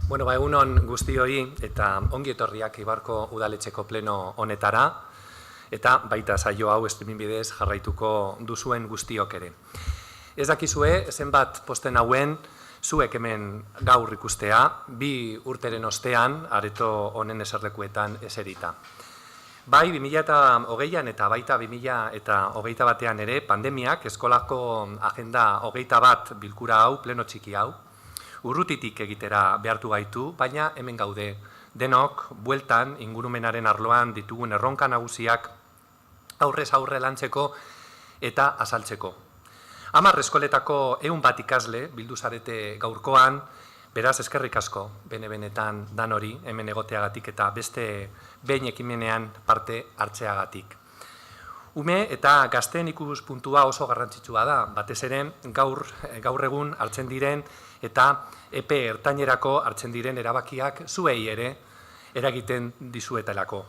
Bueno, egunon guztioi eta ongi etorriak Eibarko udaletxeko pleno honetara eta baita saio hau streaming bidez jarraituko duzuen guztiok ere. Ez dakizue, zenbat posten hauen zuek hemen gaur ikustea, 2 urteren ostean areto honen eserlekuetan eserita. Bai, 2020an eta baita 2021an ere pandemiak eskolako agenda 21 bilkura hau, pleno txiki hau, urrutitik egitera behartu gaitu, baina hemen gaude denok, bueltan, ingurumenaren arloan ditugun erronka nagusiak aurrez aurre lantzeko eta azaltzeko. 10 eskoletako 100 ikasle bildu zarete gaurkoan, beraz eskerrik asko, benetan dan hori, hemen egoteagatik eta beste behin ekimenean parte hartzeagatik. Ume eta gazteen ikuspuntua oso garrantzitsua da, batez ere gaur egun hartzen diren eta epe ertainerako hartzen diren erabakiak zuei ere eragiten dizuetelako.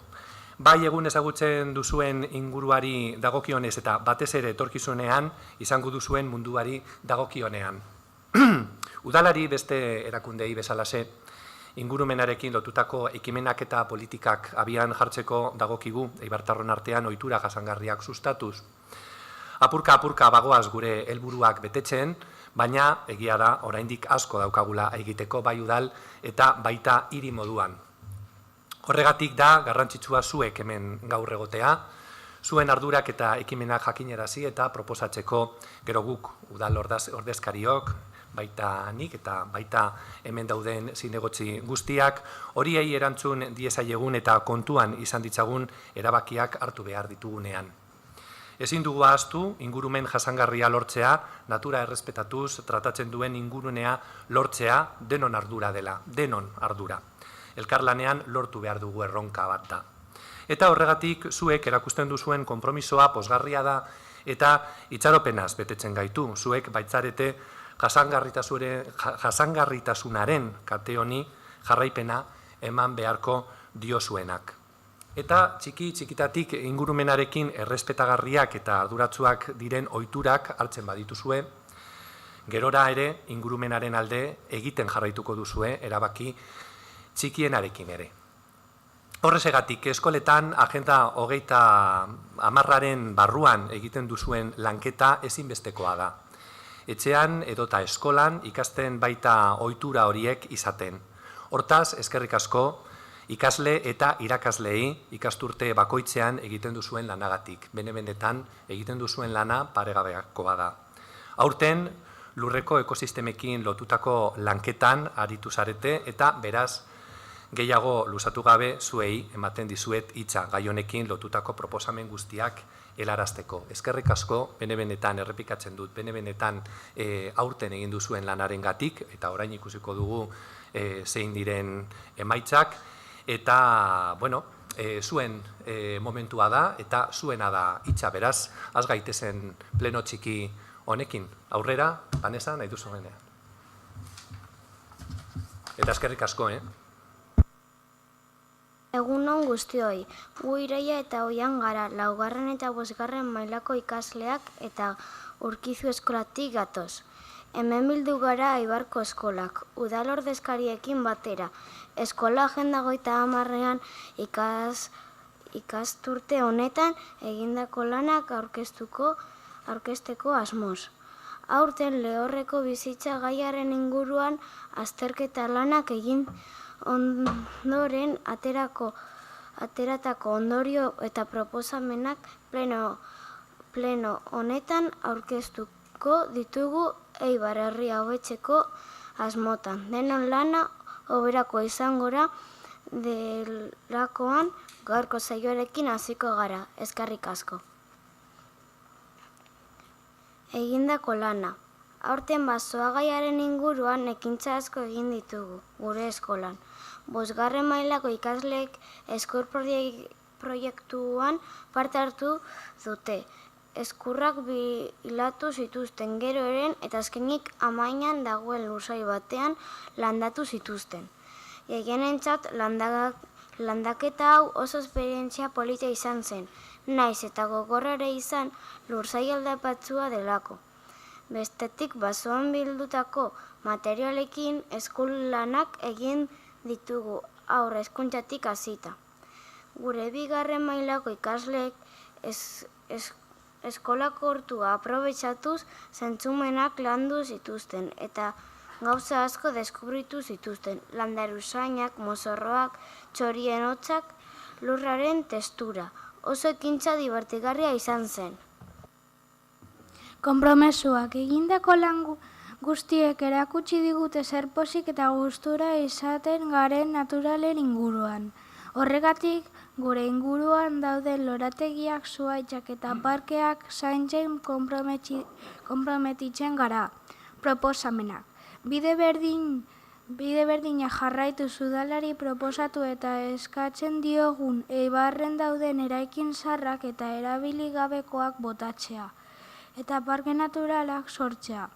Bai egun ezagutzen duzuen inguruari dagokionez eta batez ere etorkizunean izango duzuen munduari dagokionean. Udalari beste erakundei bezalase, ingurumenarekin lotutako ekimenak eta politikak abian jartzeko dagokigu, eibartarron artean ohitura jasangarriak sustatuz. Apurka bagoaz gure helburuak betetzen, baina egia da oraindik asko daukagula egiteko bai udal eta baita hiri moduan. Horregatik da garrantzitsua zuek hemen gaur egotea, zuen ardurak eta ekimenak jakinarazi eta proposatzeko gero guk udal ordezkariok, baita nik eta baita hemen dauden zinegotzi guztiak, horiei erantzun diezaiegun eta kontuan izan ditzagun erabakiak hartu behar ditugunean. Ezin dugu ahaztu, ingurumen jasangarria lortzea, natura errespetatuz tratatzen duen ingurunea lortzea denon ardura dela, denon ardura. Elkarlanean lortu behar dugu erronka bat da. Eta horregatik zuek erakusten duzuen konpromisoa pozgarria da eta itxaropenaz betetzen gaitu, zuek baitzarete jasangarritasunaren kate honi jarraipena eman beharko diozuenak. Eta txikitatik ingurumenarekin errespetagarriak eta arduratsuak diren ohiturak hartzen badituzue, gerora ere ingurumenaren alde egiten jarraituko duzue erabaki txikienarekin ere. Horrezegatik eskoletan agenda 30aren barruan egiten duzuen lanketa ezinbestekoa da. Etxean edota eskolan ikasten baita ohitura horiek izaten. Hortaz, eskerrik asko, ikasle eta irakasleei ikasturte bakoitzean egiten duzuen lanagatik. Benetan egiten duzuen lana paregabeakoa da. Aurten, lurreko ekosistemekin lotutako lanketan aritu zarete eta beraz, gehiago luzatu gabe zuei ematen dizuet hitza gai honekin lotutako proposamen guztiak helarazteko. Eskerrik asko, benetan errepikatzen dut, benetan aurten egin duzuen lanarengatik eta orain ikusiko dugu zein diren emaitzak eta, zuen momentua da eta zuena da hitza beraz, az gaitezen pleno txiki honekin. Aurrera, Vanessa, nahi duzu genean. Eta eskerrik asko, Egunon guztioi, gu Iraia eta Oian gara, 4. eta 5. mailako ikasleak eta Urkizu eskolatik gatoz. Hemen bildu gara Eibarko eskolak, udal ordezkariekin batera. Eskola agenda 30ean ikasturte honetan egindako lanak aurkezteko asmoz. Aurten lehorreko bizitza gaiaren inguruan azterketa lanak egin ondoren ateratako ondorio eta proposamenak pleno honetan aurkeztuko ditugu Eibar herria hobetzeko asmotan. Denon lana hoberako izangora delakoan gaurko saioarekin hasiko gara. Eskerrik asko. Egindako lana. Aurten basoagaiaren inguruan ekintza asko egin ditugu, gure eskolan. 5. mailako ikasleek eskur proiektuan parte hartu dute. Eskurrak bilatu zituzten gero eren eta azkenik amainan dagoen lursail batean landatu zituzten. Gehienentzat landaketa hau oso esperientzia polita izan zen, naiz eta gogorra ere izan lursail aldapatsua delako. Bestetik, basoan bildutako materialekin eskolanak egin ditugu aurre hezkuntzatik hasita. Gure bigarren mailako ikasleek eskolako ortua aprobetxatuz zentzumenak landu zituzten eta gauza asko deskubritu zituzten, landaruzainak, mozorroak, txorien hotzak, lurraren testura. Oso ekintza divertigarria izan zen. Konpromesuak egindako lan guztiek erakutsi digute zer pozik eta gustura izaten garen naturalen inguruan. Horregatik, gure inguruan dauden lorategiak, zuhaitzak eta parkeak zaintzen konprometitzen gara. Proposamenak. Bide berdina jarraitu udalari proposatu eta eskatzen diogun Eibarren dauden eraikin zaharrak eta erabili gabekoak botatzea eta parke naturalak sortzea.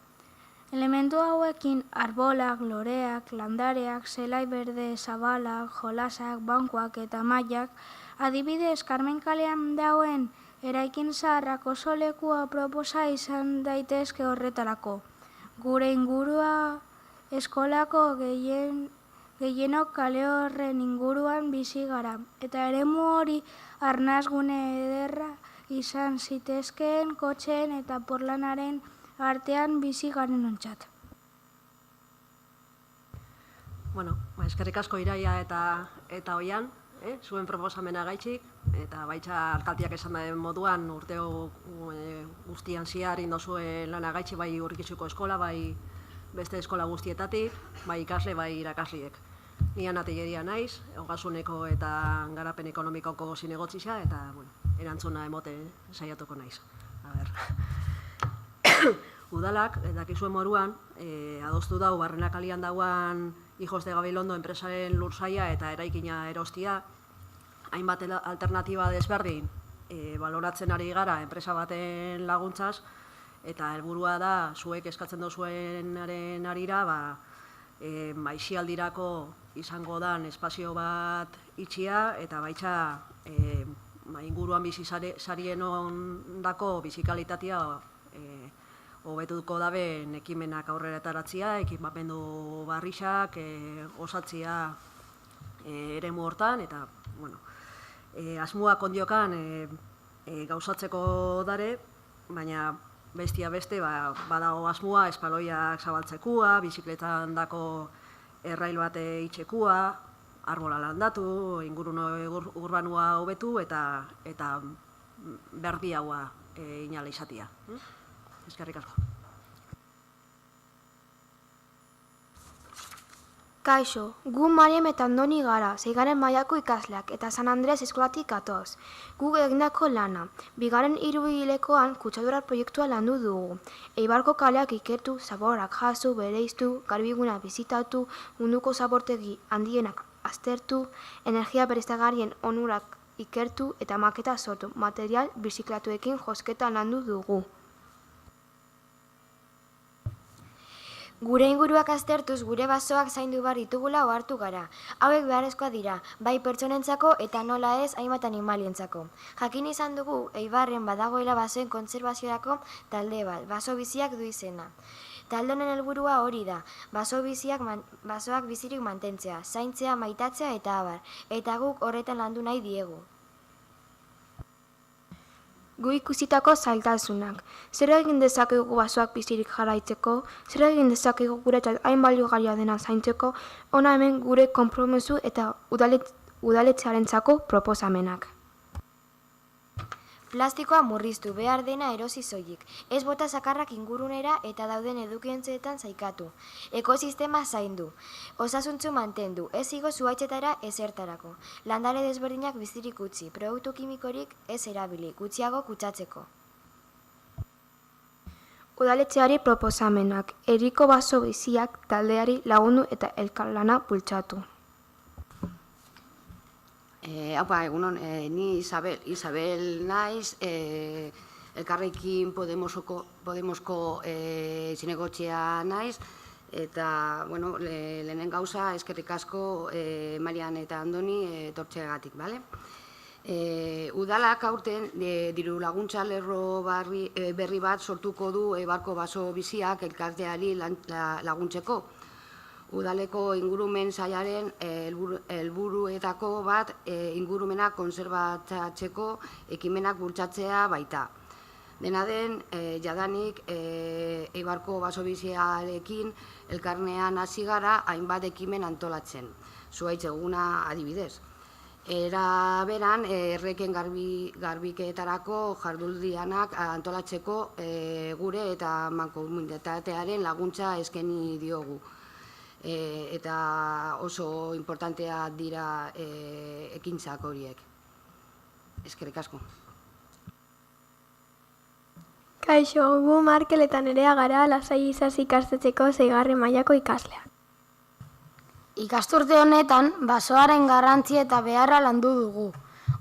Elementu hauekin arbolak, loreak, landareak, zelai berde, zabalak, jolasak, bankuak eta mailak, adibidez Karmen kalean dauen eraikin zaharrak oso lekua proposa izan daitezke horretarako. Gure ingurua eskolako gehienok kale horren inguruan bizi gara, eta eremu hori arnasgune ederra izan zitezkeen kotxeen eta porlanaren artean bizi garen ontzat. Eskerrik asko Iraia eta Oian, zuen proposamena gaitxik, eta baitza alkaltiak esan den moduan urteo guztian ziar indozuen lana gaitxik, bai Urkizuko eskola, bai beste eskola guztietatik, bai ikasle, bai irakasliek. Ni Ana Tellería naiz, Ogasuneko eta Garapen Ekonomikoko zinegotzisa, eta erantzuna emoten saiatuko naiz. Udalak, dakizuen moruan, adostu dau Barrena kalian dauan Hijos de Gabilondo enpresaren lursaia eta eraikina erostia, hainbat alternatiba desberdin baloratzen ari gara enpresa baten laguntzaz, eta helburua da, zuek eskatzen dozuenaren arira, aisialdirako izango dan espazio bat itxia, eta baitza inguruan bizi sarien ondako bizikalitatea hobetuko daben ekimenak aurrera etaratzia, ekipapendu barrixak, osatzia eremu hortan, eta asmoak ondiokan gauzatzeko dare, baina bestia beste badago asmoa espaloiak zabaltzekua, bizikletan dako errail bate itxekua, arbola landatu, ingurune urbanua hobetu eta berdiagoa inala izatia. Eskerrik asko. Kaixo, gu Mariam eta Andoni gara, 6. mailako ikasleak eta San Andres eskolatik gatoz. Gu egindako lana, 2. hiruhilekoan kutsadura proiektua landu dugu. Eibarko kaleak ikertu, zaborrak jaso, bereiztu, garbiguna bizitatu, munduko zabortegi handienak aztertu, energia berriztagarrien onurak ikertu eta maketa sortu, material birziklatuekin josketa landu dugu. Gure inguruak aztertuz, gure basoak zaindu behar ditugula ohartu gara. Hauek beharrezkoa dira, bai pertsonentzako eta nola ez hainbat animalientzako. Jakin izan dugu, Eibarren badagoela basoen kontserbaziorako talde bat, baso biziak du izena. Talde honen helburua hori da, basoak bizirik mantentzea, zaintzea, maitatzea eta abar, eta guk horretan landu nahi diegu. Gu ikusitako zailtasunak. Zer egin dezakegu basoak bizirik jarraitzeko, zer egin dezakegu guretzat hain baliogarria dena zaintzeko, hona hemen gure konpromezu eta udaletxearentzako proposamenak. Plastikoa murriztu, behar dena erosi soilik. Ez bota zakarrak ingurunera eta dauden edukiontzeetan zaikatu. Ekosistema zaindu. Osasuntzu mantendu, ez igo zuhaitzetara ezertarako. Landare desberdinak bizirik utzi, produktu kimikorik ez erabili, gutxiago kutsatzeko. Udaletxeari proposamenak, herriko baso biziak taldeari lagundu eta elkarlana bultzatu. Egunon, ni Isabel naiz, Elkarrekin Podemosko zinegotxea naiz, eta lehenen gauza eskerrik asko Marian eta Andoni etortxeagatik, bale? Udalak aurten diru laguntza lerro berri bat sortuko du Eibarko baso biziak elkarteari laguntzeko. Udaleko ingurumen sailaren helburuetako bat ingurumena kontserbatzeko ekimenak bultzatzea baita. Dena den, jadanik Eibarko baso biziarekin elkarnean hasi gara hainbat ekimen antolatzen, zuhaitz eguna adibidez. Era beran, erreken garbiketarako jardunaldiak antolatzeko gure eta mankomunitatearen laguntza eskaini diogu. Eta oso importantea dira ekintzak horiek. Eskerrik asko. Kaixo, gu Markel eta Nerea gara Lasai Izas ikastetxeko 6. mailako ikasleak. Ikasturte honetan, basoaren garrantzi eta beharra landu dugu.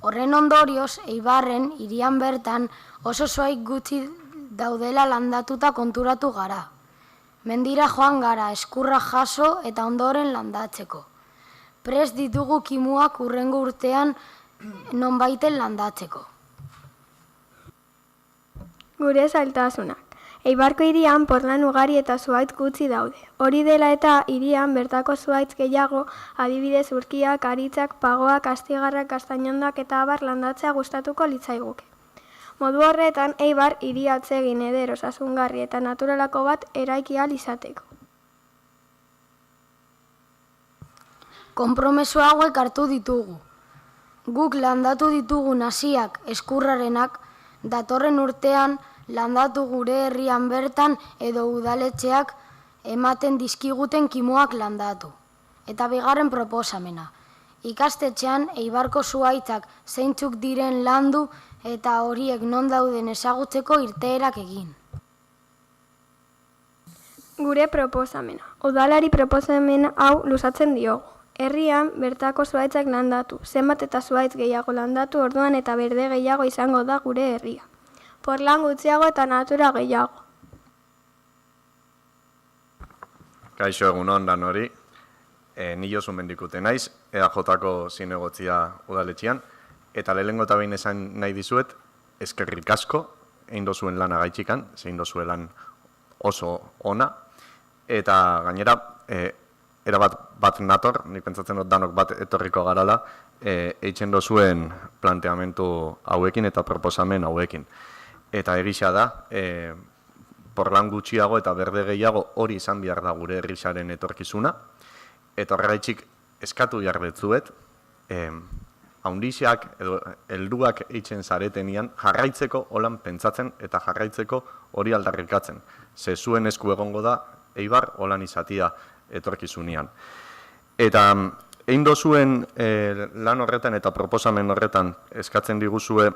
Horren ondorioz, Eibarren, hirian bertan, oso zuhaitz gutxi daudela landatuta konturatu gara. Mendira joan gara, eskurra jaso eta ondoren landatzeko. Prest ditugu kimuak hurrengo urtean nonbaiten landatzeko. Gure zailtasunak. Eibarko hirian porlan ugari eta zuhaitz gutxi daude. Hori dela eta hirian bertako zuhaitz gehiago, adibidez urkiak, aritzak, pagoak, astigarrak, kastainondak eta abar landatzea gustatuko litzaiguke. Modu horretan, Eibar hiri atsegin eder osasungarri eta naturalako bat eraiki ahal izateko. Konpromeso hauek hartu ditugu. Guk landatu ditugun hasiak eskurrarenak, datorren urtean landatu gure herrian bertan edo udaletxeak ematen dizkiguten kimuak landatu. Eta bigarren proposamena. Ikastetxean Eibarko zuhaitzak zeintzuk diren landu eta horiek non dauden ezagutzeko irteerak egin. Gure proposamena. Udalari proposamen hau luzatzen diogu. Herrian bertako zuhaitzak landatu, zenbat eta zuhaitz gehiago landatu orduan eta berde gehiago izango da gure herria. Porlan gutxiago eta natura gehiago. Kaixo egunon dan hori, ni Josu Mendikute naiz, EAJ-ko zinegotzia udaletxean, eta lehenengo eta behin esan nahi dizuet, eskerrik asko, egin dozuen lana gaitxikan, zein dozuelan oso ona, eta gainera, bat nator, nik pentsatzen dut danok bat etorriko garala, eitzen dozuen planteamentu hauekin eta proposamen hauekin. Eta egisa da, porlan gutxiago eta berde gehiago hori izan behar da gure herrisaren etorkizuna, eta horregaitzik eskatu behar betzuet, haundixak edo helduak eitzen zaretenian jarraitzeko holan pentsatzen eta jarraitzeko hori aldarrikatzen. Ze zuen esku egongo da, Eibar holan izatia etorkizunean. Eta egin dozuen lan horretan eta proposamen horretan eskatzen diguzue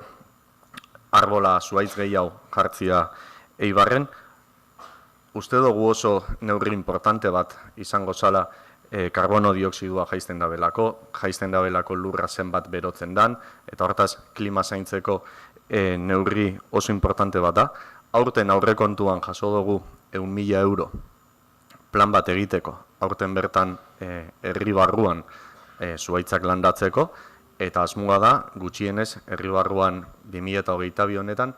arbola zuhaitz gehiago jartzia Eibarren, uste dugu oso neurri importante bat izango zala karbono dioksidua jaisten dabelako lurra zenbat berotzen dan, eta hortaz klima zaintzeko neurri oso importante bat da. Aurten aurrekontuan jaso dugu 100.000 euro plan bat egiteko, aurten bertan herri barruan zuhaitzak landatzeko, eta asmoa da gutxienez herri barruan 2022 honetan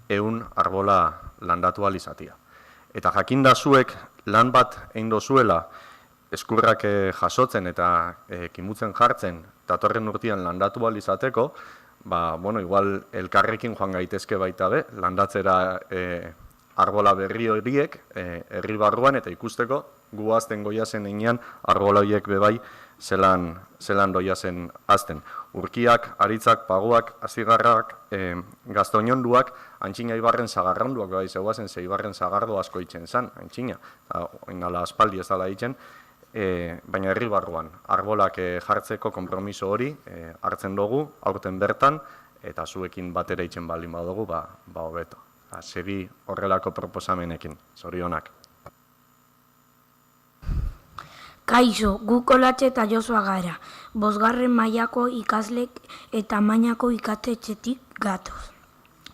100 arbola landatu ahal izatea. Eta jakinda zuek lan bat egin dozuela eskurrak jasotzen eta kimutzen jartzen datorren urtean landatu ahal izateko, igual elkarrekin joan gaitezke baita be, landatzera arbola berri horiek herri barruan eta ikusteko gu azten goiazen einean arbola horiek bebai zelan doiazen azten. Urkiak, aritzak, pagoak, azigarrak, gaztoinonduak, antxina Eibarren zagarronduak bai zeuazen, ze Eibarren zagardo asko itzen zan, antxina, oinala aspaldi ez dala itzen, baina herri barruan, arbolak jartzeko konpromiso hori hartzen dugu, aurten bertan, eta zuekin batera itzen baldin badugu, hobeto. Segi horrelako proposamenekin, zorionak. Kaixo, guk Olatxe eta Josua gara, 5. mailako ikaslek eta mainako ikastetxetik gatoz,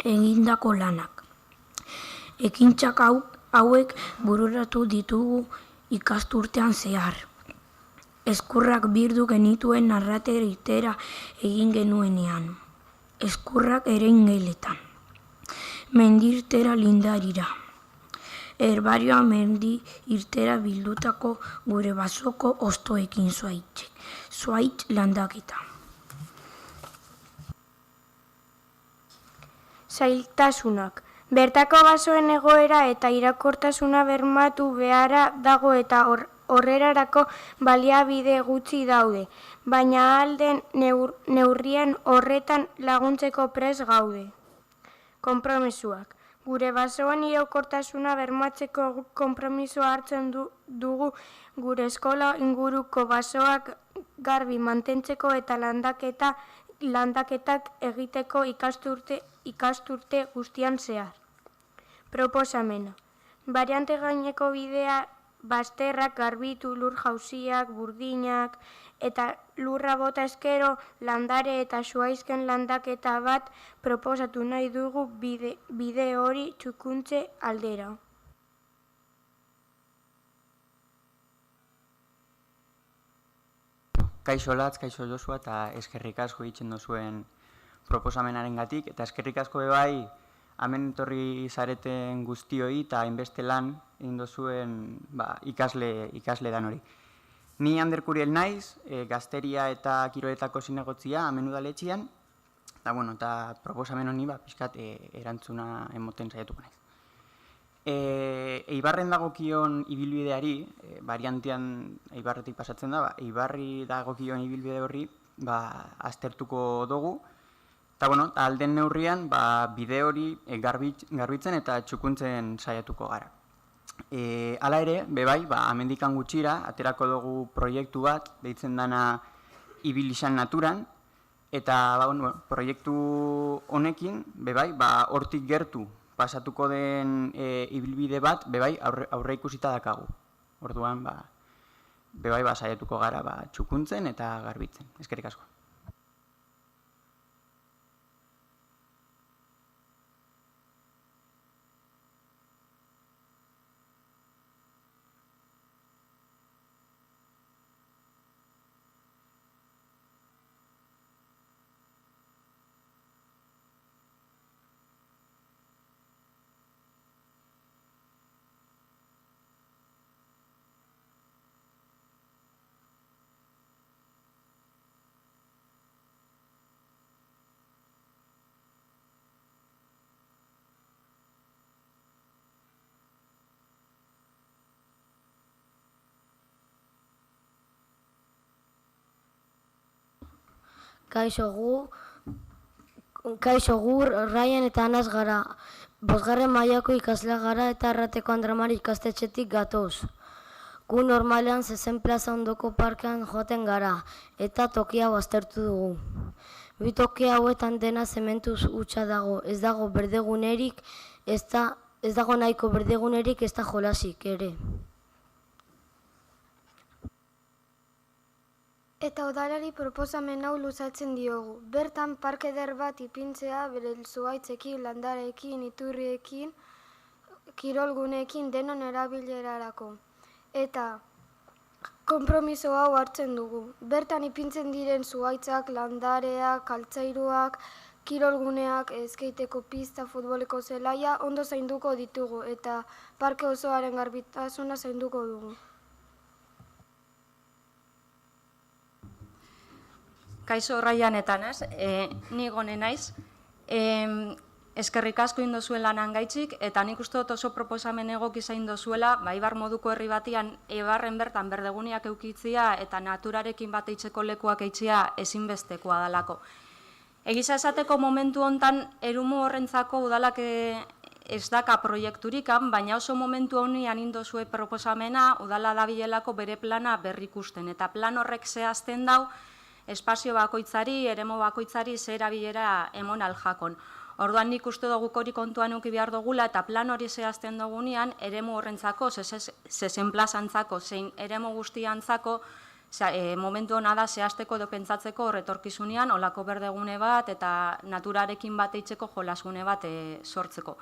egindako lanak. Ekintzak hauek bururatu ditugu ikasturtean zehar. Eskurrak birdu genituen narrate irtera egin genuenean. eskurrak eren geletan. Mendirtera lindarira. Herbarioa mendi irtera bildutako gure basoko ostoekin zuaitz landaketa. Zailtasunak. Bertako basoen egoera eta irakortasuna bermatu beharra dago eta horrerarako baliabide gutxi daude, baina alden neurrien horretan laguntzeko prest gaude. Konpromesuak. Gure basoen irakortasuna bermatzeko konpromisoa hartzen dugu gure eskola inguruko basoak garbi mantentzeko eta landaketak egiteko ikasturte guztian zehar. Proposamena. Bariante gaineko bidea bazterrak garbitu, lur jauziak, burdinak eta lurra bota eskero landare eta zuaizken landaketa bat proposatu nahi dugu bide hori txukuntze aldera. Kaixo Latz, kaixo Josua eta eskerrik asko egiten duzuen proposamenarengatik eta eskerrik asko bai hemen etorri zareten guztioi eta hainbeste lan egin duzuen ikasle dan hori. Ni Ander Kuriel naiz, gazteria eta kiroletako zinegotzia hemen udaletxean, eta proposamen honi pixkat erantzuna emoten saiatuko naiz. Eibarren dagokion ibilbideari, bariantean Eibarretik pasatzen da, Eibarri dagokion ibilbide horri aztertuko dugu, eta alden neurrian bide hori garbitzen eta txukuntzen saiatuko gara. Hala ere, bebai, hemendikan gutxira, aterako dugu proiektu bat, deitzen dana Ibilizan naturan, eta proiektu honekin, bebai, hortik gertu pasatuko den ibilbide bat, bebai, aurre ikusita dakagu. Orduan, bebai, saiatuko gara txukuntzen eta garbitzen. Eskerrik asko. Kaixo gu Ryan eta Anaz gara. 5. mailako ikaslea gara eta Arrateko Andramari ikastetxetik gatoz. Gu normalean zezen plaza ondoko parkean joaten gara eta tokia aztertu dugu. Bi toki hauetan dena zementuz hutsa dago, ez dago berdegunerik, ez dago nahiko berdegunerik, ez da jolasik ere. Eta udalari proposamen hau luzatzen diogu. Bertan parke eder bat ipintzea bere zuaitzekin, landarekin, iturriekin, kirolguneekin denon erabilerarako. Eta konpromiso hau hartzen dugu. Bertan ipintzen diren zuaitzak, landareak, altzairuak, kirolguneak, skateeko pista, futboleko zelaia ondo zainduko ditugu eta parke osoaren garbitasuna zainduko dugu. Kaixo Ryan eta Anaz, ni gone naiz. Eskerrik asko indozuen lanan gaitxik, eta nik uste dut oso proposamen egoki zain dozuela, Eibar moduko herri batian Eibarren bertan berdeguniak eukitzia eta naturarekin bat eitzeko lekuak eitzia ezinbestekoa dalako. Egiza esateko momentu hontan erumu horrentzako udalak ez daka proiekturikan, baina oso momentu honian indozue proposamena udala dabilelako bere plana berrikusten, eta plan horrek zehazten dau espazio bakoitzari, eremu bakoitzari zer erabilera emon aljakon. Orduan nik uste dugu hori kontuan euki behar dugula eta plan hori zehazten dugunean eremu horrentzako, zezen plazantzako, zein eremu guztiantzako momentu hona da zehazteko edo pentsatzeko horretorkizunean olako berdegune bat eta naturarekin bat eitzeko jolasgune bat sortzeko.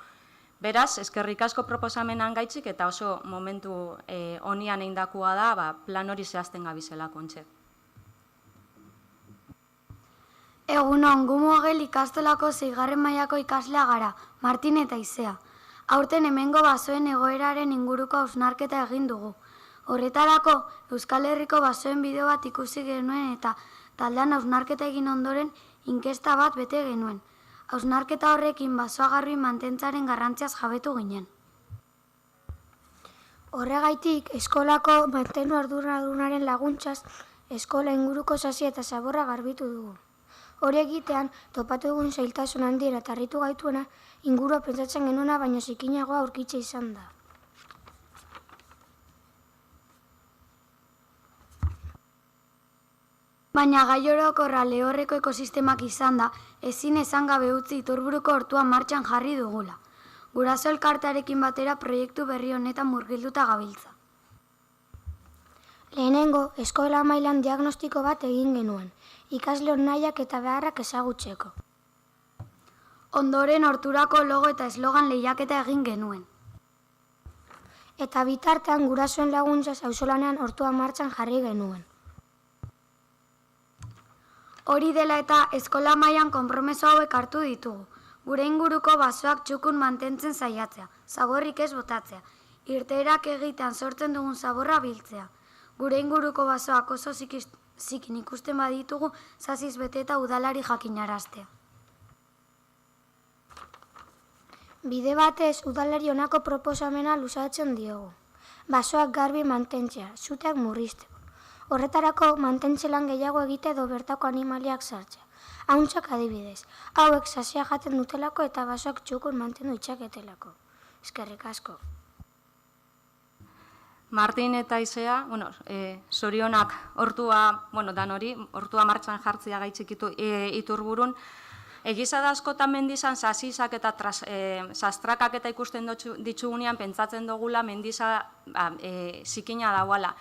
Beraz, eskerrik asko proposamenan gaitzik eta oso momentu honian eindakua da plan hori zehazten gabizela kontxe. Egunon, gu Mogel ikastolako 6. mailako ikaslea gara, Martin eta Izea. Aurten hemengo basoen egoeraren inguruko hausnarketa egin dugu. Horretarako, Euskal Herriko basoen bideo bat ikusi genuen eta taldean hausnarketa egin ondoren inkesta bat bete genuen. Hausnarketa horrekin basoa garbi mantentzaren garrantziaz jabetu ginen. Horregaitik, eskolako mantenu arduradunaren laguntzaz, eskola inguruko sasi eta zaborra garbitu dugu. Hori egitean, topatu dugun zailtasun handiera eta harritu gaituena, ingurua pentsatzen genuena baino zikinagoa aurkitze izan da. Baina gai orokorra lehorreko ekosistemak izan da, ezin esan gabe utzi Iturburuko ortua martxan jarri dugula. Guraso elkartearekin batera proiektu berri honetan murgilduta gabiltza. Lehenengo, eskola mailan diagnostiko bat egin genuen, ikasle nahiak eta beharrak ezagutzeko. Ondoren orturako logo eta eslogan lehiaketa egin genuen. Eta bitartean gurasoen laguntzaz auzolanean ortua martxan jarri genuen. Hori dela eta eskola mailan konpromeso hauek hartu ditugu. Gure inguruko basoak txukun mantentzen saiatzea, zaborrik ez botatzea, irteerak egitean sortzen dugun zaborra biltzea. Gure inguruko basoak oso zikin ikusten baditugu, zaziz bete eta udalari jakinaraztea. Bide batez, udalari honako proposamena luzatzen diogu. Basoak garbi mantentzea, suteak murrizteko. Horretarako mantentzelan gehiago egite edo bertako animaliak sartzea. Hauntzak adibidez, hauek sasia jaten dutelako eta basoak txukun mantendu itxaketelako. Eskerrik asko. Martin eta Izea, zorionak hortua, danori, hortua martxan jartzea gaitzik Iturburun. Egiza da askotan mendizan sasizak eta sastrakak eta ikusten ditugunean pentsatzen dugula mendiza zikina dauala.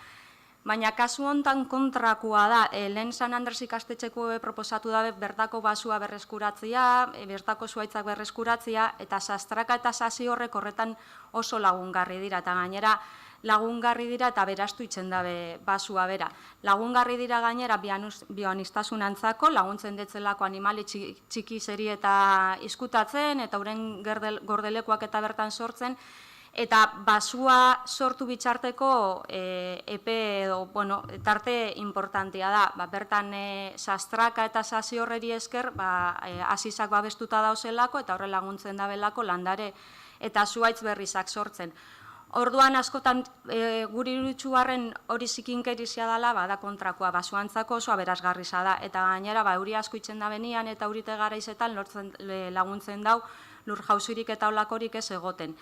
Baina kasu hontan kontrakoa da, lehen San Andres ikastetxeko proposatu dabe bertako basua berreskuratzea, bertako zuaitzak berreskuratzea, eta sastraka eta sasi horrek horretan oso lagungarri dira, eta gainera lagungarri dira eta berastu itzen dabe basua bera. Lagungarri dira gainera bioanistasunantzako, laguntzen detzelako animali txiki zeri eta izkutatzen, eta uren gordelekoak eta bertan sortzen, eta basua sortu bitxarteko tarte importantea da. Bertan sastraka eta sasi horreri esker asizak babestuta dauzelako eta horre laguntzen dabelako landare eta zuaitz berrizak sortzen. Orduan askotan guri irutsuarren hori zikinkerizia dela, da kontrakoa, basuantzako oso aberasgarriza da, eta gainera euri asko itzen da benian eta eurite garaizetan laguntzen dau lur jauzirik eta olakorik ez egoten.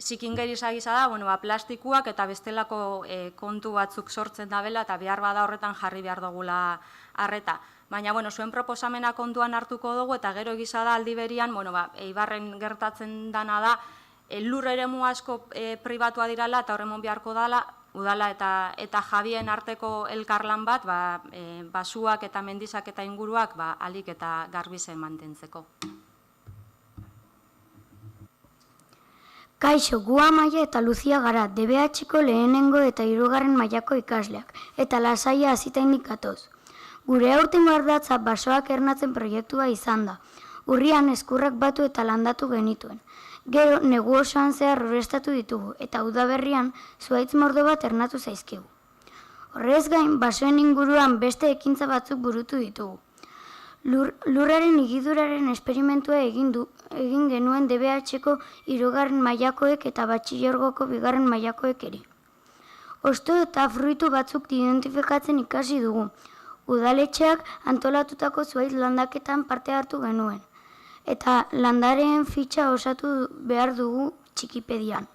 Zikingeriza gisa da, plastikuak eta bestelako kontu batzuk sortzen dabela eta behar bada horretan jarri behar dugula arreta. Baina, zuen proposamena kontuan hartuko dugu eta gero gisa da aldi berian, Eibarren gertatzen dana da, lur eremu asko pribatua dirala eta horremon beharko dala, udala eta jabien arteko elkarlan bat, basuak eta mendizak eta inguruak alik eta garbizen mantentzeko. Kaixo, gu Amaia eta Luzia gara, DBH-ko lehenengo eta 3. mailako ikasleak, eta lasaia hasitainik gatoz. Gure aurtengo ardatza basoak ernatzen proiektua izan da. Urrian eskurrak batu eta landatu genituen. Gero, negu osoan zehar urrestatu ditugu, eta udaberrian zuaitz mordo bat ernatu zaizkigu. Horrez gain, basoen inguruan beste ekintza batzuk burutu ditugu. Lurraren igiduraren esperimentua egin genuen DBH-ko 3. mailakoek eta batxilergoko 2. mailakoek ere. Hosto eta fruitu batzuk identifikatzen ikasi dugu. Udaletxeak antolatutako zuaitz landaketan parte hartu genuen. Eta landareen fitxa osatu behar dugu txikipedian.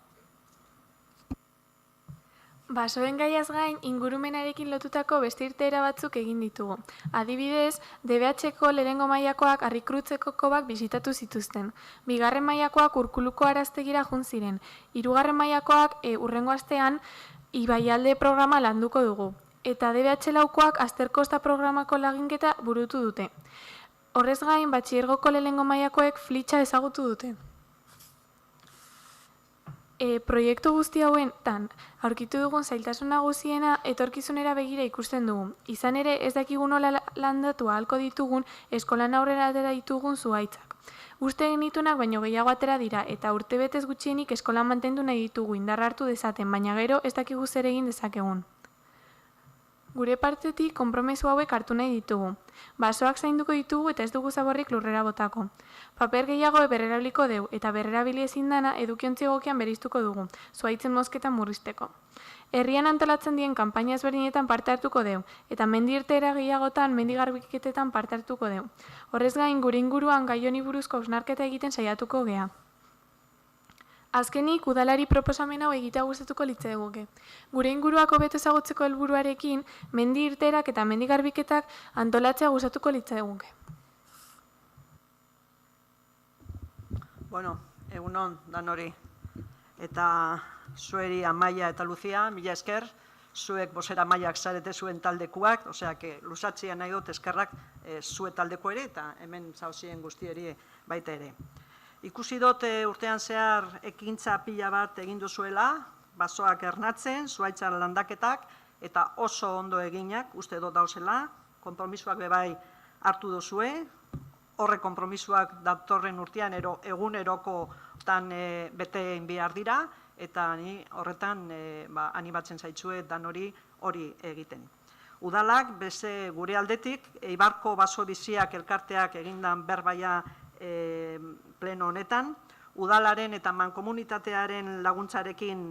Basoen gaiaz gain, ingurumenarekin lotutako beste irteera batzuk egin ditugu. Adibidez, DBH-ko lehenengo mailakoak Arrikrutzeko kobak bisitatu zituzten. 2. mailakoak Urkuluko araztegira jun ziren. 3. mailakoak urrengo astean Ibaialde programa landuko dugu. Eta DBH laukoak Azterkosta programako laginketa burutu dute. Horrez gain, batxilergoko lehenengo mailakoek flitxa ezagutu dute. Proiektu guzti hauetan aurkitu dugun zailtasun nagusiena etorkizunera begira ikusten dugu. Izan ere, ez dakigu nola landatu ahalko ditugun eskolan aurrera atera ditugun zuhaitzak. Uste genitunak baino gehiago atera dira eta urtebetez gutxienik eskolan mantendu nahi ditugu indarra hartu dezaten, baina gero ez dakigu zer egin dezakegun. Gure partetik konpromesu hauek hartu nahi ditugu. Basoak zainduko ditugu eta ez dugu zaborrik lurrera botako. Paper gehiago berrerabiliko deu eta berrerabili ezin dana edukiontzi egokian bereiztuko dugu, zuhaitzen mozketan murrizteko. Herrian antolatzen dien kanpaina ezberdinetan parte hartuko deu eta mendi irteera gehiagotan mendi garbiketetan parte hartuko deu. Horrez gain gure inguruan gai honi buruzko hausnarketa egiten saiatuko gea. Azkenik, udalari proposamen hau egitea gustatuko litzaiguke. Gure inguruak hobeto ezagutzeko helburuarekin, mendi irteerak eta mendi garbiketak antolatzea gustatuko litzaiguke. Bueno, egunon danori. Eta zueri Amaia eta Lucia, mila esker, zuek bosera Amaiak zarete zuen taldekuak, osea, lusatzea nahi dut eskerrak zue taldeko ere, eta hemen zauzien guztieri baita ere. Ikusi dut urtean zehar ekintza pila bat egin duzuela, basoak ernatzen, zuhaitzan landaketak, eta oso ondo eginak, uste dut dauzela, konpromisoak bebai hartu duzue, horre konpromisuak datorren urtean egunerokotan bete egin behar dira, eta ni horretan animatzen zaitzue dan hori egiten. Udalak, beste gure aldetik, Eibarko baso biziak elkarteak egindan berbaia pleno honetan, udalaren eta mankomunitatearen laguntzarekin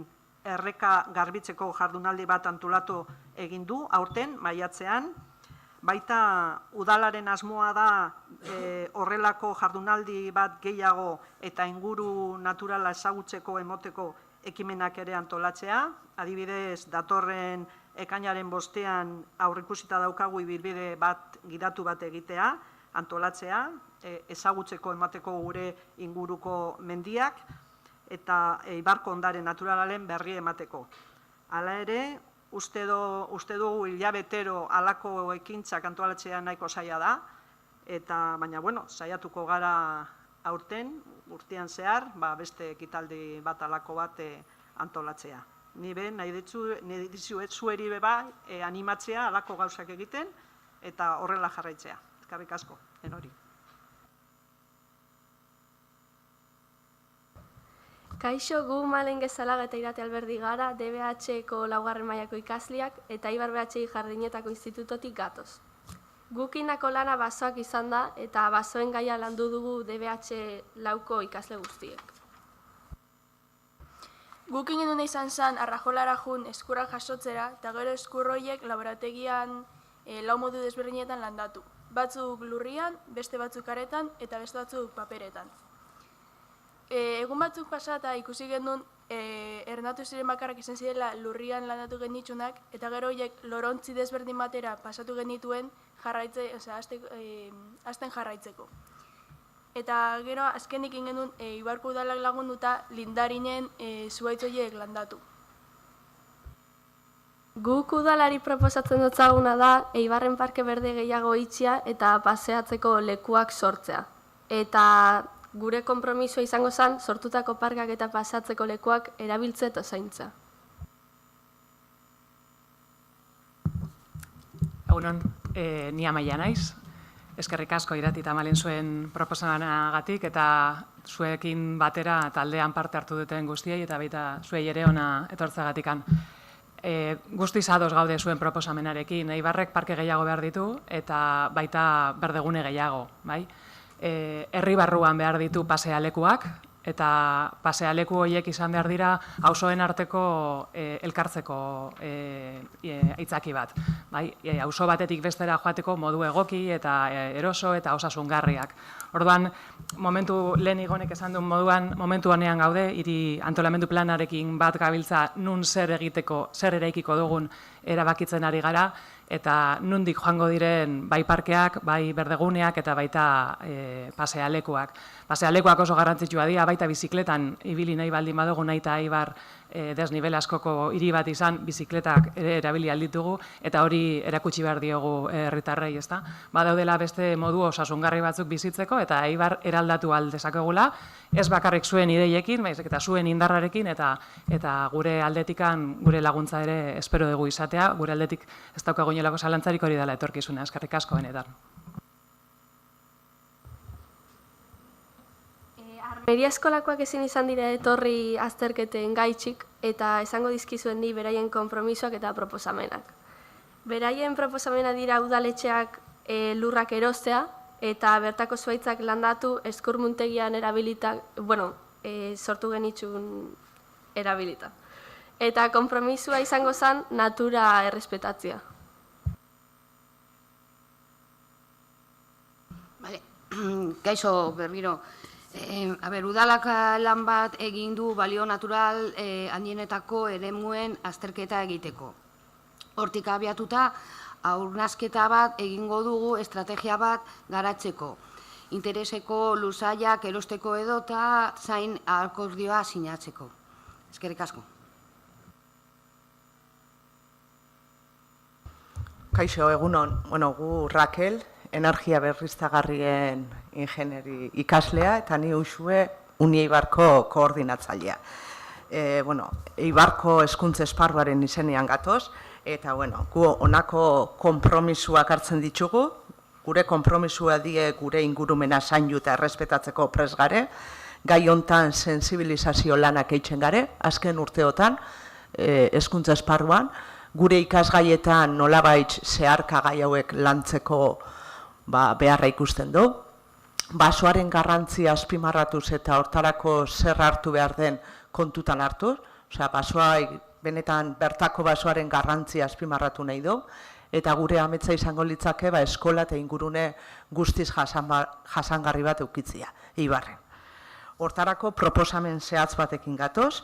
erreka garbitzeko jardunaldi bat antolatu egin du, aurten, maiatzean. Baita udalaren asmoa da horrelako jardunaldi bat gehiago eta inguru naturala ezagutzeko emoteko ekimenak ere antolatzea. Adibidez, datorren ekainaren 5ean aurreikusita daukagu ibilbide bat gidatu bat egitea, antolatzea, ezagutzeko emateko gure inguruko mendiak eta Eibarko ondare naturalaren berri emateko. Hala ere, uste dugu hilabetero halako ekintzak antolatzea nahiko zaila da, baina saiatuko gara aurten, urtean zehar, beste ekitaldi bat halako bat antolatzea. Ni nahi dizuet zueri beba animatzea halako gauzak egiten eta horrela jarraitzea. Eskerrik asko, hori. Kaixo, gu Malen Gezalaga eta Irate Alberdi gara, DBH-ko 4. mailako ikasleak eta Eibar BHI Jardinetako institutotik gatoz. Gukinako lana basoak izan da eta basoen gaia landu dugu DBH 4ko ikasle guztiek. Gukin genuen izan zen arrajolara jun eskurrak jasotzera eta gero eskurroiek laborategian lau modu desberdinetan landatu. Batzuk lurrian, beste batzuk aretan eta beste batzuk paperetan. Egun batzuk pasata ikusi genuen ernatu ziren bakarrak izan zirela lurrian landatu genitzunak eta gero horiek lorontzi desberdin batera pasatu genituen hasten jarraitzeko. Eta gero azkenik genuen Eibarko udalak lagunduta lindarinen zuhaitz horiek landatu. Guk udalari proposatzen dutzaguna da Eibarren parke berde gehiago itxia eta paseatzeko lekuak sortzea. Eta gure konpromisoa izango zen sortutako parkak eta paseatzeko lekuak erabiltze eta zaintza. Egunon, ni Amaia naiz. Eskerrik asko Irati eta Malen zuen proposamenagatik eta zuekin batera taldean parte hartu duten guztiei eta baita zuei ere ona etortzegatikan. Guztiz ados gaude zuen proposamenarekin, Eibarrek parke gehiago behar ditu eta baita berdegune gehiago. Herri barruan behar ditu pasealekuak eta pasealeku horiek izan behar dira auzoen arteko elkartzeko aitzaki bat. Auzo batetik bestera joateko modu egoki eta eroso eta osasungarriak. Orduan, lehen igonek esan duen moduan, momentu honean gaude, hiri antolamendu planarekin bat gabiltza nun zer egiteko, zer eraikiko dugun erabakitzen ari gara, eta nondik joango diren bai parkeak, bai berdeguneak eta baita pasealekuak. Pasealekuak oso garrantzitsua dira, baita bizikletan ibili nahi baldin badugu, nahi eta Eibar desnivel askoko hiri bat izan, bizikletak ere erabili alditugu, eta hori erakutsi behar diogu herritarrei, ezta? Badaudela beste modu osasungarri batzuk bizitzeko, eta Eibar eraldatu aldezakegula, ez bakarrik zuen ideiekin, baizik eta zuen indarrarekin, eta gure aldetikan gure laguntza ere espero dugu izatea, gure aldetik ez daukagu inolako zalantzarik, hori dela etorkizuna, eskerrik asko benetan. Armeria eskolakoak ezin izan dira etorri azterketen gaitxik eta esango dizkizuen ni beraien konpromisoak eta proposamenak. Beraien proposamena dira udaletxeak lurrak erostea eta bertako zuaitzak landatu eskurmuntegian erabilita, sortu genitxun erabilita. Eta konpromisua izango zen natura errespetatzea. Kaixo, berriro. Udalak lan bat egin du balio natural handienetako eremuen azterketa egiteko. Hortik abiatuta, aurnasketa bat egingo dugu estrategia bat garatzeko. Intereseko luzaiak erosteko edota zain akordioa sinatzeko. Eskerrik asko. Kaixo, egunon. Gu Raquel, energia berriztagarrien ingenieri ikaslea, eta ni Uxue Eibarko koordinatzailea. Eibarko hezkuntza esparruaren izenean gatoz, eta gu honako konpromisuak hartzen ditugu, gure konpromisua die gure ingurumena zaindu eta errespetatzeko prest gare, gai hontan sensibilizazio lanak eitzen gare, azken urteotan hezkuntza esparruan, gure ikasgaietan nolabait zeharka gai hauek lantzeko beharra ikusten du. Basoaren garrantzia azpimarratuz eta hortarako zer hartu behar den kontutan hartu. Benetan bertako basoaren garrantzia azpimarratu nahi du. Eta gure ametsa izango litzake eskola eta ingurune guztiz jasangarri bat eukitzia, Eibarren. Hortarako proposamen zehatz batekin gatoz,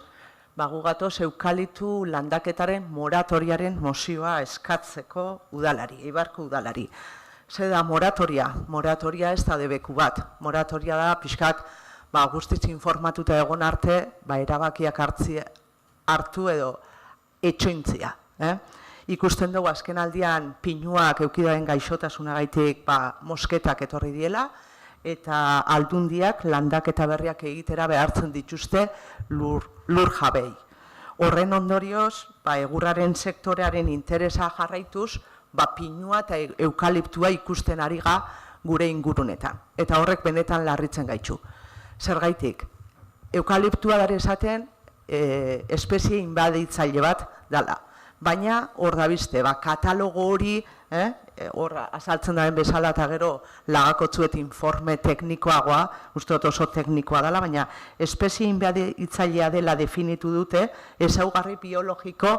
gu gatoz eukalitu landaketaren moratoriaren mozioa eskatzeko udalari, Eibarko udalari. Zer da moratoria? Moratoria ez da debeku bat. Moratoria da pixkat guztiz informatuta egon arte erabakiak hartu edo etxointzia. Ikusten dugu azken aldian pinuak eukidaren gaixotasunagaitik mosketak etorri diela, eta aldundiak landaketa berriak egitera behartzen dituzte lur jabei. Horren ondorioz, egurraren sektorearen interesa jarraituz, pinua eta eukaliptua ikusten ari ga gure ingurunetan. Eta horrek benetan larritzen gaitzu. Zergaitik, eukaliptua dara esaten espezie inbaditzaile bat dela. Baina hor da bizte, katalogo hori, hor azaltzen daren bezala eta gero lagakotzuet informe teknikoagoa, uste dut oso teknikoa dela, baina espezie inbaditzailea dela definitu dute ezaugarri biologiko,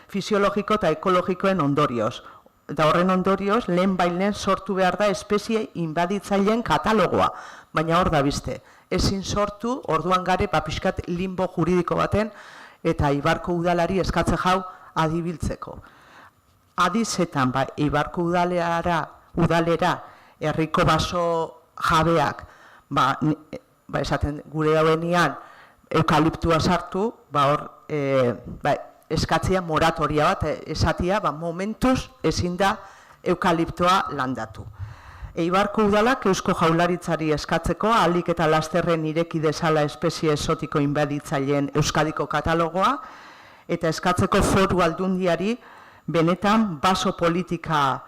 fisiologiko eta ekologikoen ondorioz. Eta horren ondorioz, lehen bailen sortu behar da espezie inbaditzaileen katalogoa. Baina hor da bizte, ezin sortu, orduan gare pixkat limbo juridiko baten, eta Eibarko udalari eskatze jau adibiltzeko. Adizetan, Eibarko udalera herriko baso jabeak, esaten gure hauenian eukaliptua sartu, hor, eskatzea moratoria bat, esatia, momentuz ezin da eukaliptoa landatu. Eibarko udalak Eusko Jaurlaritzari eskatzeko ahalik eta lasterren ireki dezala espezie esotiko inbaditzaileen Euskadiko katalogoa, eta eskatzeko foru aldundiari benetan baso politika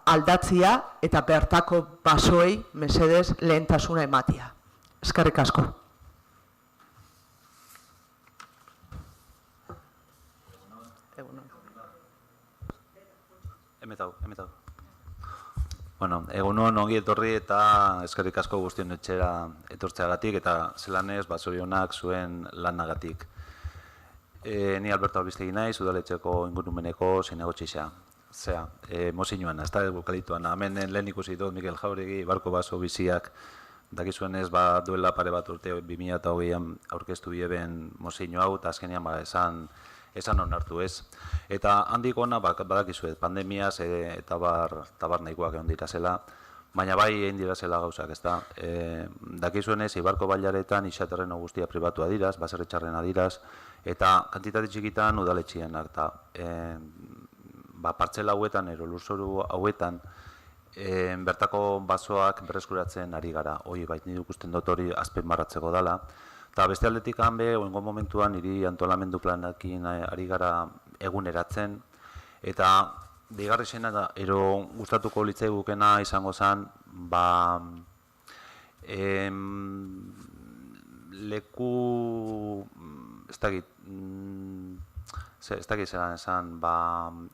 aldatzia eta bertako basoei mesedez lehentasuna ematia. Eskerrik asko. Emetau. Egunon ongi etorri eta eskerrik asko guztion etxera etortzeagatik eta zelanez zorionak zuen lanagatik. Ni Alberto Albistegi naiz, udaletxeko ingurumeneko zinegotxisa. Mozinoan, ez da eukaliptuan. Hemen lehen ikusi dut Mikel Jauregi, Eibarko baso biziak, dakizuenez duela pare bat urte 2020an aurkeztu bieben mozino hau, eta azkenean esan esan onartu ez. Eta handik ona badakizuet, pandemiaz eta bar nahikoak egon dira zela, baina bai egin dira zela gauzak, ez da. Dakizuenez, Eibarko bailaretan isaterreno guztia pribatua diraz, baserritxarrena diraz, eta kantitate txikitan udaletxienak, eta partzela hauetan, lurzoru hauetan, bertako basoak berreskuratzen ari gara. Hoi, bai, nire ikusten dut hori azpimarratzeko dela. Eta beste aldetik hanbe, oingo momentuan, hiri antolamendu planakin ari gara eguneratzen, eta bigarren zena da, gustatuko litzai gukena izango zen, leku, ez dakit zelan esan,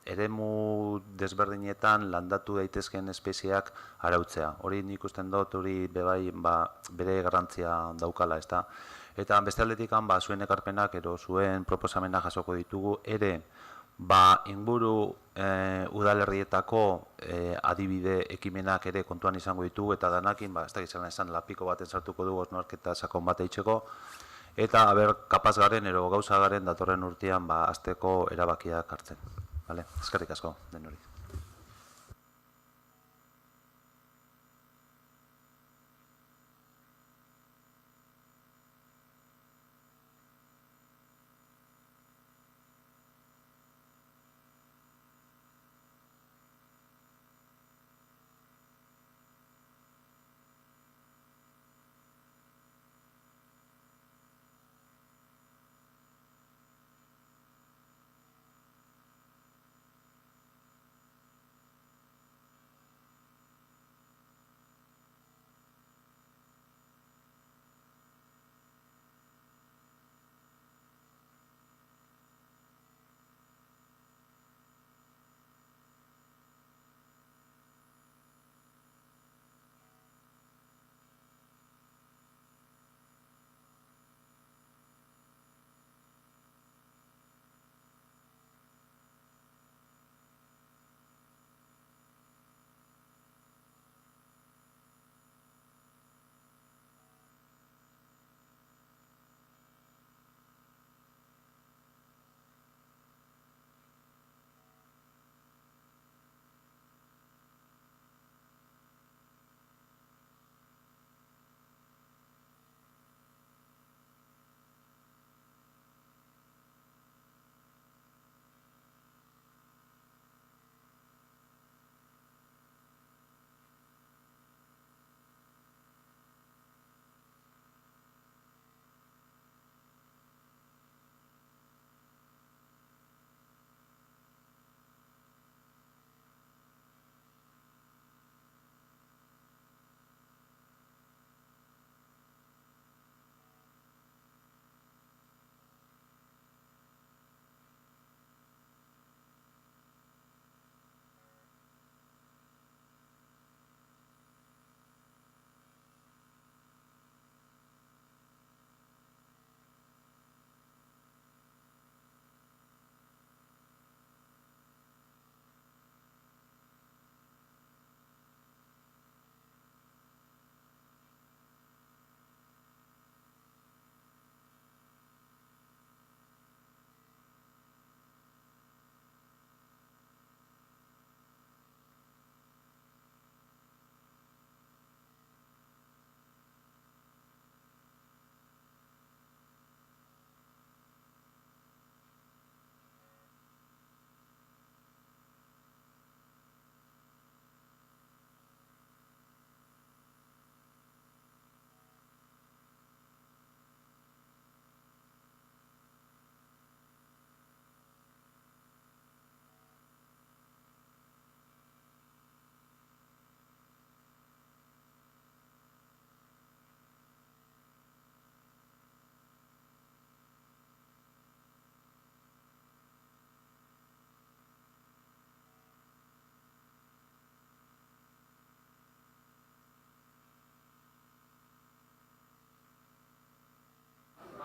eremu desberdinetan landatu daitezken espeziak arautzea. Hori nik usten dut, hori bere garrantzia daukala, ez da. Eta beste aldetik, zuen ekarpenak, zuen proposamena jasoko ditugu, ere, inguru udalerrietako adibide ekimenak ere kontuan izango ditugu, eta danakin, ez dakit zelan esan, lapiko baten sartuko dugu osnarketa sakon bat eitzeko, eta kapaz garen, gauza garen datorren urtean azteko erabakiak hartzen. Eskerrik asko, den hori.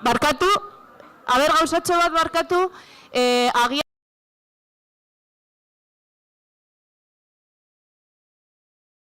Barkatu, gauzatxo bat barkatu, agian